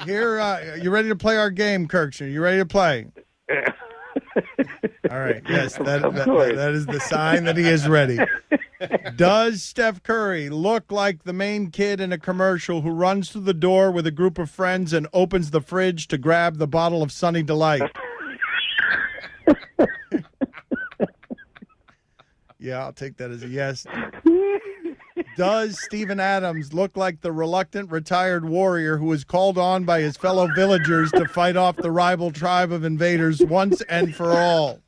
Here, you ready to play our game, Kirkjian? You ready to play? All right. Yes, that is the sign that he is ready. Does Steph Curry look like the main kid in a commercial who runs through the door with a group of friends and opens the fridge to grab the bottle of Sunny Delight? Yeah, I'll take that as a yes. Does Steven Adams look like the reluctant retired warrior who was called on by his fellow villagers to fight off the rival tribe of invaders once and for all?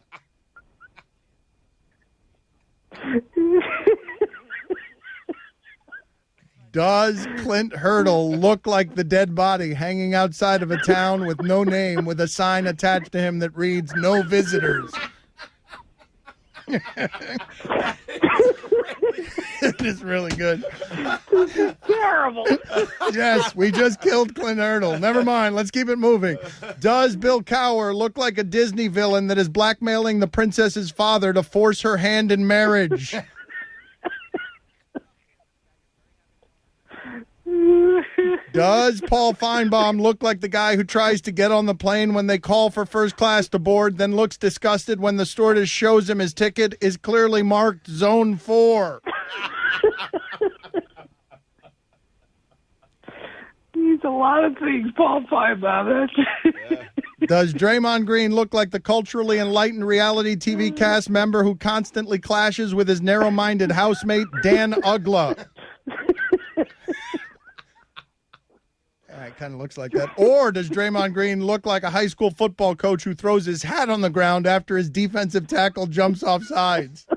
Does Clint Hurdle look like the dead body hanging outside of a town with no name with a sign attached to him that reads, "No visitors"? It is really good. This is terrible. Yes, we just killed Clint Hurdle. Never mind. Let's keep it moving. Does Bill Cowher look like a Disney villain that is blackmailing the princess's father to force her hand in marriage? Does Paul Feinbaum look like the guy who tries to get on the plane when they call for first class to board, then looks disgusted when the stewardess shows him his ticket is clearly marked Zone 4? He's a lot of things, Paul Feinbaum. Does Draymond Green look like the culturally enlightened reality TV cast member who constantly clashes with his narrow-minded housemate, Dan Ugla? It kind of looks like that. Or does Draymond Green look like a high school football coach who throws his hat on the ground after his defensive tackle jumps off sides?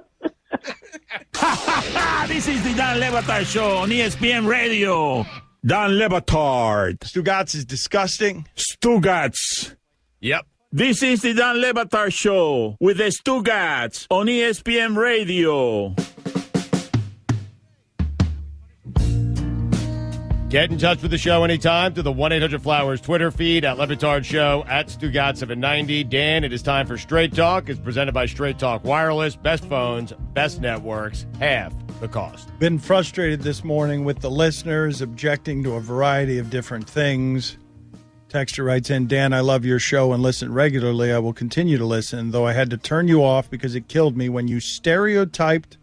This is the Dan Lebatard Show on ESPN Radio. Dan Lebatard. Stugotz is disgusting. Stugotz. Yep. This is the Dan Lebatard Show with the Stugotz on ESPN Radio. Get in touch with the show anytime through the 1-800-Flowers Twitter feed, at Lebatard Show, at Stugotz790. Dan, it is time for Straight Talk. It's presented by Straight Talk Wireless. Best phones, best networks, half the cost. Been frustrated this morning with the listeners objecting to a variety of different things. Texter writes in, Dan, I love your show and listen regularly. I will continue to listen, though I had to turn you off because it killed me when you stereotyped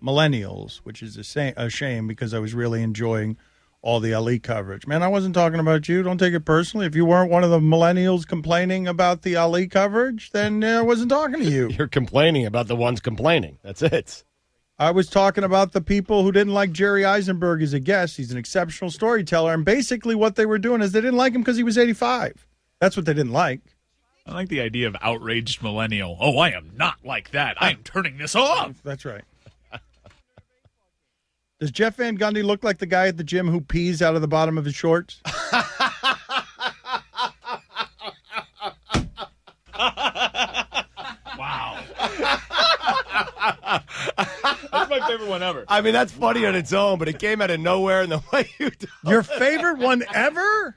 millennials, which is a shame because I was really enjoying all the Ali coverage. Man, I wasn't talking about you. Don't take it personally. If you weren't one of the millennials complaining about the Ali coverage, then I wasn't talking to you. You're complaining about the ones complaining. That's it. I was talking about the people who didn't like Jerry Eisenberg as a guest. He's an exceptional storyteller. And basically what they were doing is they didn't like him because he was 85. That's what they didn't like. I like the idea of outraged millennial. Oh, I am not like that. I am turning this off. That's right. Does Jeff Van Gundy look like the guy at the gym who pees out of the bottom of his shorts? Wow. That's my favorite one ever. I mean, that's funny on its own, but it came out of nowhere in the way you do. Your favorite one ever?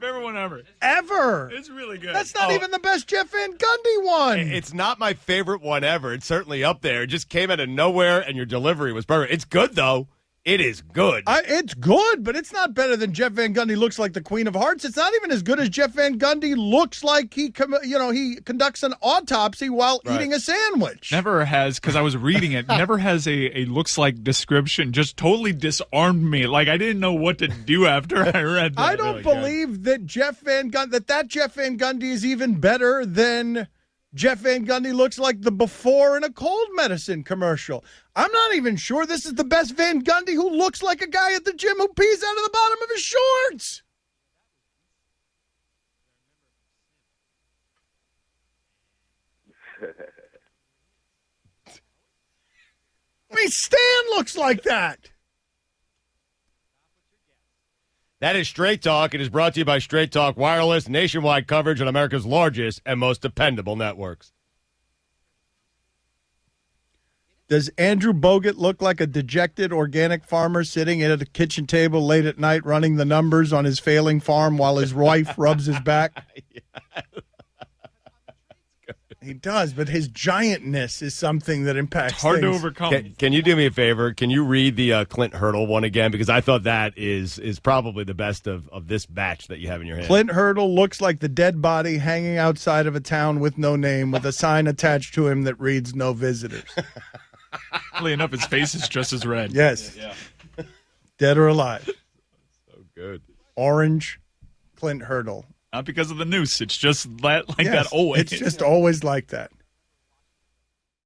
Favorite one ever. Ever. It's really good. That's not even the best Jeff Van Gundy one. It's not my favorite one ever. It's certainly up there. It just came out of nowhere, and your delivery was perfect. It's good, though. It is good. It's good, but it's not better than Jeff Van Gundy looks like the Queen of Hearts. It's not even as good as Jeff Van Gundy looks like he conducts an autopsy while eating a sandwich. Never has, because I was reading it, never has a looks like description. Just totally disarmed me. Like, I didn't know what to do after I read that. I don't believe that Jeff Van Gundy is even better than Jeff Van Gundy looks like the before in a cold medicine commercial. I'm not even sure this is the best Van Gundy who looks like a guy at the gym who pees out of the bottom of his shorts. I mean, Stan looks like that. That is Straight Talk. It is brought to you by Straight Talk Wireless, nationwide coverage on America's largest and most dependable networks. Does Andrew Bogut look like a dejected organic farmer sitting at a kitchen table late at night running the numbers on his failing farm while his wife rubs his back? He does, but his giantness is something that impacts It's hard things. to overcome. Can you do me a favor? Can you read the Clint Hurdle one again? Because I thought that is probably the best of this batch that you have in your hand. Clint Hurdle looks like the dead body hanging outside of a town with no name with a sign attached to him that reads "No visitors." Funnily enough, his face is just as red. Yes. Dead or alive. So good. Orange Clint Hurdle. Not because of the noose. It's just that, like Yes, that always. It's just always like that.